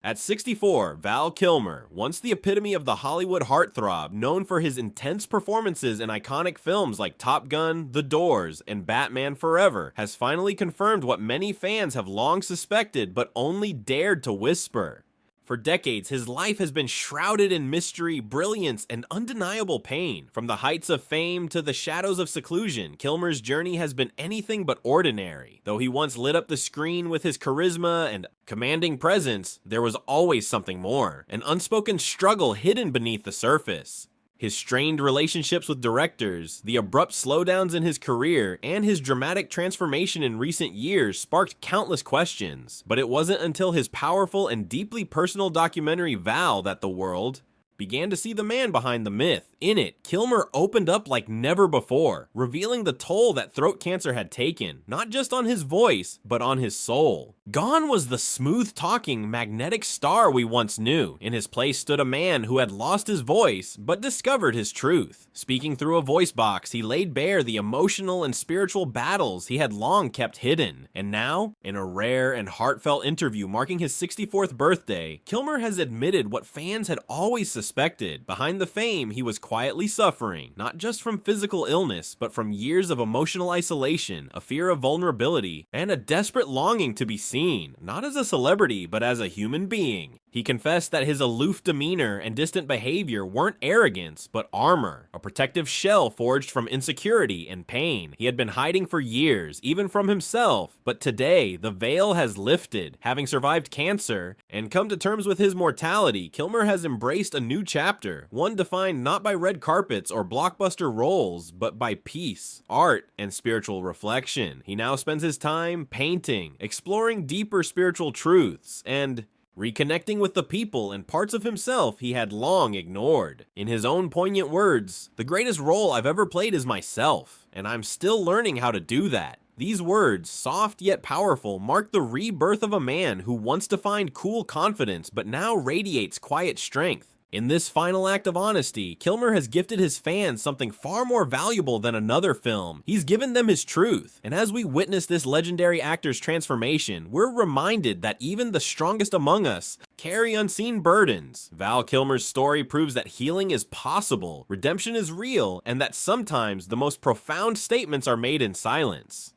At 64, Val Kilmer, once the epitome of the Hollywood heartthrob, known for his intense performances in iconic films like Top Gun, The Doors, and Batman Forever, has finally confirmed what many fans have long suspected but only dared to whisper. For decades, his life has been shrouded in mystery, brilliance, and undeniable pain. From the heights of fame to the shadows of seclusion, Kilmer's journey has been anything but ordinary. Though he once lit up the screen with his charisma and commanding presence, there was always something more, an unspoken struggle hidden beneath the surface. His strained relationships with directors, the abrupt slowdowns in his career, and his dramatic transformation in recent years sparked countless questions. But it wasn't until his powerful and deeply personal documentary Val that the world began to see the man behind the myth. In it, Kilmer opened up like never before, revealing the toll that throat cancer had taken, not just on his voice, but on his soul. Gone was the smooth-talking, magnetic star we once knew. In his place stood a man who had lost his voice, but discovered his truth. Speaking through a voice box, he laid bare the emotional and spiritual battles he had long kept hidden. And now, in a rare and heartfelt interview marking his 64th birthday, Kilmer has admitted what fans had always suspected. Behind the fame, he was quietly suffering, not just from physical illness, but from years of emotional isolation, a fear of vulnerability, and a desperate longing to be seen, not as a celebrity, but as a human being. He confessed that his aloof demeanor and distant behavior weren't arrogance, but armor, a protective shell forged from insecurity and pain. He had been hiding for years, even from himself, but today, the veil has lifted. Having survived cancer and come to terms with his mortality, Kilmer has embraced a new chapter, one defined not by red carpets or blockbuster roles, but by peace, art, and spiritual reflection. He now spends his time painting, exploring deeper spiritual truths, and reconnecting with the people and parts of himself he had long ignored. In his own poignant words, "The greatest role I've ever played is myself, and I'm still learning how to do that." These words, soft yet powerful, mark the rebirth of a man who once defined cool confidence but now radiates quiet strength. In this final act of honesty, Kilmer has gifted his fans something far more valuable than another film. He's given them his truth, and as we witness this legendary actor's transformation, we're reminded that even the strongest among us carry unseen burdens. Val Kilmer's story proves that healing is possible, redemption is real, and that sometimes the most profound statements are made in silence.